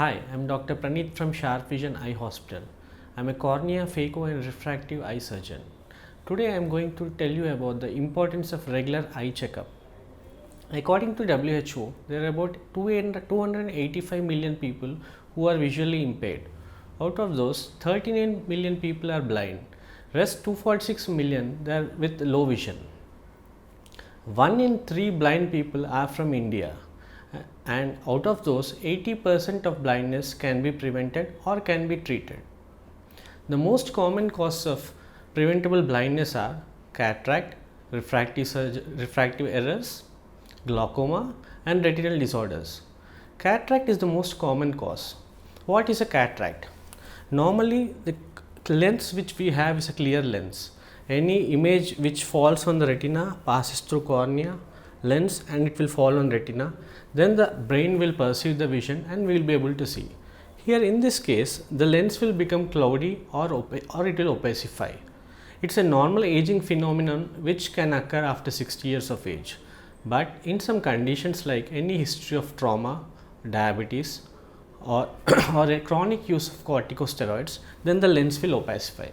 Hi, I'm Dr. Praneeth from Sharp Vision Eye Hospital. I'm a cornea, phaco and refractive eye surgeon. Today I'm going to tell you about the importance of regular eye checkup. According to WHO, there are about 285 million people who are visually impaired. Out of those, 39 million people are blind. Rest 246 million they are with low vision. 1 in 3 blind people are from India, and out of those 80% of blindness can be prevented or can be treated. The most common causes of preventable blindness are cataract, refractive errors, glaucoma and retinal disorders. Cataract is the most common cause. What is a cataract? Normally the lens which we have is a clear lens. Any image which falls on the retina passes through cornea, lens and it will fall on retina. Then the brain will perceive the vision and we will be able to see. Here in this case, the lens will become cloudy or it will opacify. It's a normal aging phenomenon which can occur after 60 years of age. But in some conditions like any history of trauma, diabetes or, or a chronic use of corticosteroids, then the lens will opacify.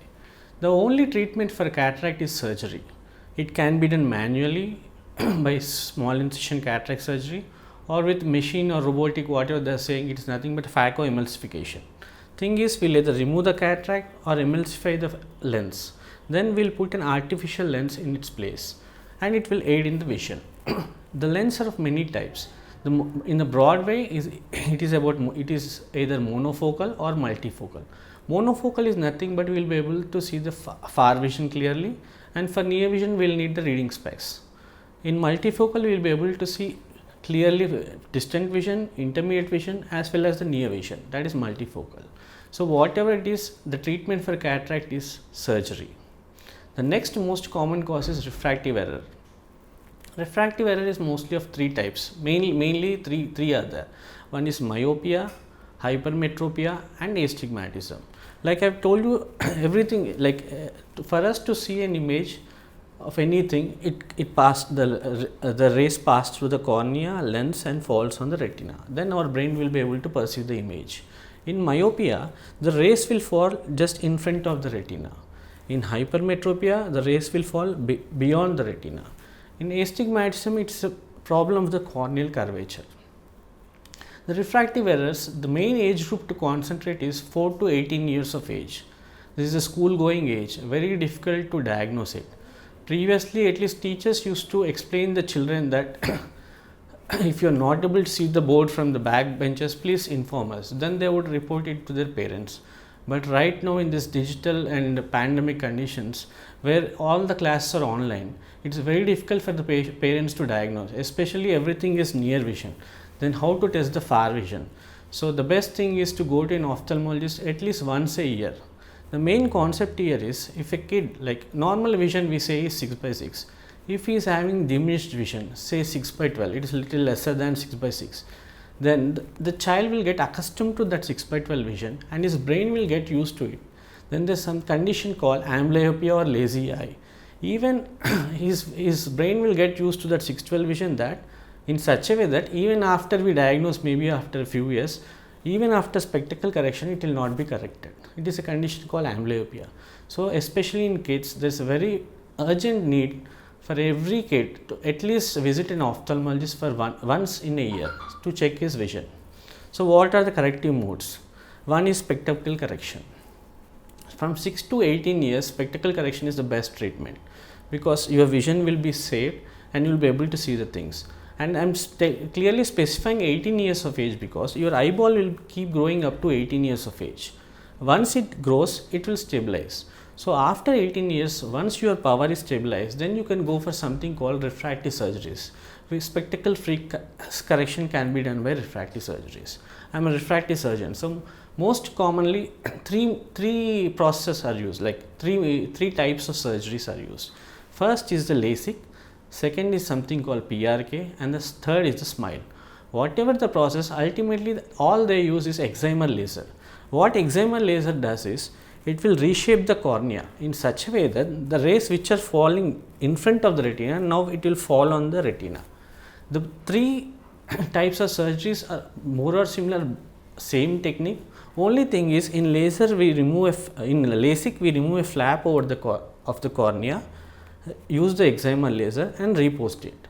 The only treatment for cataract is surgery. It can be done manually by small incision cataract surgery or with machine or robotic, whatever they are saying. It is nothing but phacoemulsification. Thing is, we'll either remove the cataract or emulsify the lens. Then we'll put an artificial lens in its place and it will aid in the vision. The lenses are of many types. In the broad way, it is either monofocal or multifocal. Monofocal is nothing but we will be able to see the far vision clearly, and for near vision we will need the reading specs. In multifocal we will be able to see clearly distant vision, intermediate vision as well as the near vision, that is multifocal. So whatever it is, the treatment for cataract is surgery. The next most common cause is refractive error. Refractive error is mostly of three types, mainly three are there. One is myopia, hypermetropia and astigmatism. Like I have told you everything, for us to see an image of anything, the rays pass through the cornea, lens and falls on the retina. Then our brain will be able to perceive the image. In myopia, the rays will fall just in front of the retina. In hypermetropia, the rays will fall beyond the retina. In astigmatism, it is a problem of the corneal curvature. The refractive errors, the main age group to concentrate is 4 to 18 years of age. This is a school going age, very difficult to diagnose it. Previously, at least teachers used to explain the children that if you are not able to see the board from the back benches, please inform us. Then they would report it to their parents. But right now in this digital and pandemic conditions where all the classes are online, it is very difficult for the parents to diagnose, especially everything is near vision. Then how to test the far vision? So the best thing is to go to an ophthalmologist at least once a year. The main concept here is, if a kid, like normal vision we say is 6 by 6. If he is having diminished vision, say 6 by 12, it is little lesser than 6 by 6. Then the child will get accustomed to that 6 by 12 vision and his brain will get used to it. Then there is some condition called amblyopia or lazy eye. Even his brain will get used to that 6:12 vision, that in such a way that even after we diagnose, maybe after a few years, even after spectacle correction, it will not be corrected. It is a condition called amblyopia. So especially in kids, there is a very urgent need for every kid to at least visit an ophthalmologist for once in a year to check his vision. So what are the corrective modes? One is spectacle correction. From 6 to 18 years, spectacle correction is the best treatment because your vision will be saved and you will be able to see the things. And I am clearly specifying 18 years of age because your eyeball will keep growing up to 18 years of age. Once it grows, it will stabilize. So after 18 years, once your power is stabilized, then you can go for something called refractive surgeries. Spectacle free correction can be done by refractive surgeries. I am a refractive surgeon. So most commonly three processes are used, like three types of surgeries are used. First is the LASIK, second is something called PRK, and the third is the SMILE. Whatever the process, ultimately all they use is excimer laser. What excimer laser does is, it will reshape the cornea in such a way that the rays which are falling in front of the retina, now it will fall on the retina. The three types of surgeries are more or similar same technique. Only thing is in laser we remove in LASIK we remove a flap over the of the cornea, use the excimer laser and repost it.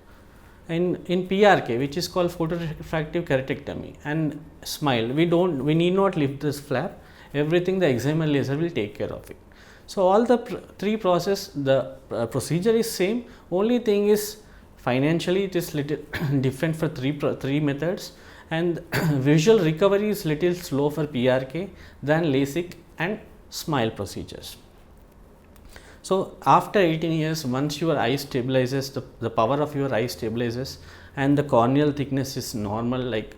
And in PRK, which is called photorefractive keratectomy, and SMILE, we need not lift this flap, everything the excimer laser will take care of it. So all the three process, the procedure is same, only thing is financially it is little different for three methods, and visual recovery is little slow for PRK than LASIK and SMILE procedures. So after 18 years, once your eye stabilizes, the power of your eye stabilizes and the corneal thickness is normal, like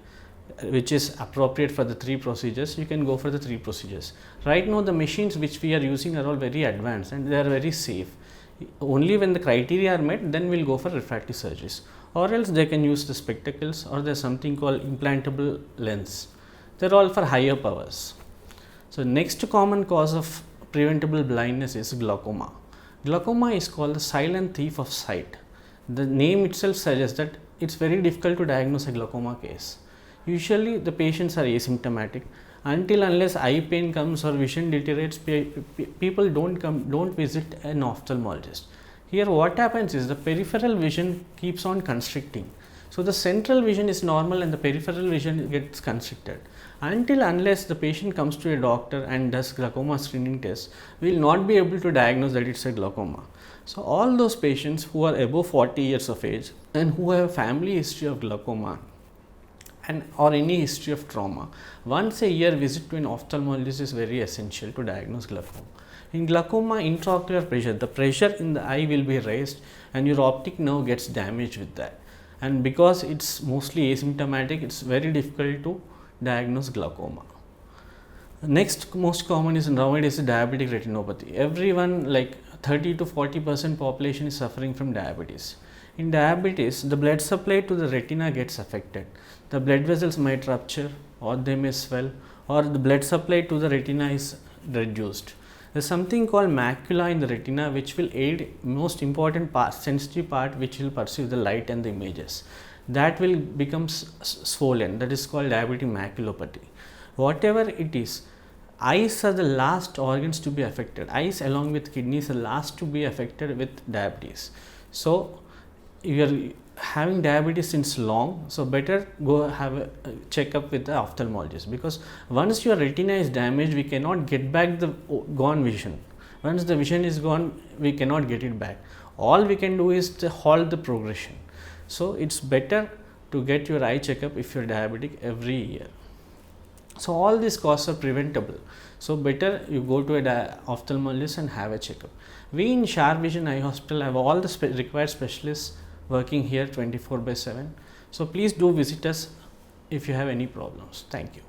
which is appropriate for the three procedures, you can go for the three procedures. Right now the machines which we are using are all very advanced and they are very safe. Only when the criteria are met, then we'll go for refractive surgeries, or else they can use the spectacles, or there's something called implantable lens. They're all for higher powers. So next common cause of preventable blindness is glaucoma. Glaucoma is called the silent thief of sight. The name itself suggests that it's very difficult to diagnose a glaucoma case. Usually the patients are asymptomatic. Until unless eye pain comes or vision deteriorates, people don't visit an ophthalmologist. Here what happens is the peripheral vision keeps on constricting. So the central vision is normal and the peripheral vision gets constricted. Until unless the patient comes to a doctor and does glaucoma screening test, we will not be able to diagnose that it's a glaucoma. So all those patients who are above 40 years of age and who have a family history of glaucoma and or any history of trauma, once a year visit to an ophthalmologist is very essential to diagnose glaucoma. In glaucoma, intraocular pressure, the pressure in the eye will be raised and your optic nerve gets damaged with that. And because it's mostly asymptomatic, it's very difficult to diagnose glaucoma. Next most common is nowadays diabetic retinopathy. Everyone, like 30 to 40% population is suffering from diabetes. In diabetes, the blood supply to the retina gets affected. The blood vessels might rupture or they may swell, or the blood supply to the retina is reduced. There is something called macula in the retina which will aid most important part, sensitive part, which will perceive the light and the images. That will become swollen, that is called diabetic maculopathy. Whatever it is, eyes are the last organs to be affected. Eyes along with kidneys are last to be affected with diabetes. So you are having diabetes since long, so better go have a checkup with the ophthalmologist, because once your retina is damaged, we cannot get back the gone vision. Once the vision is gone, we cannot get it back. All we can do is to halt the progression. So it's better to get your eye checkup if you're diabetic every year. So all these causes are preventable. So better you go to a ophthalmologist and have a checkup. We in Sharp Vision Eye Hospital have all the required specialists working here 24/7. So please do visit us if you have any problems. Thank you.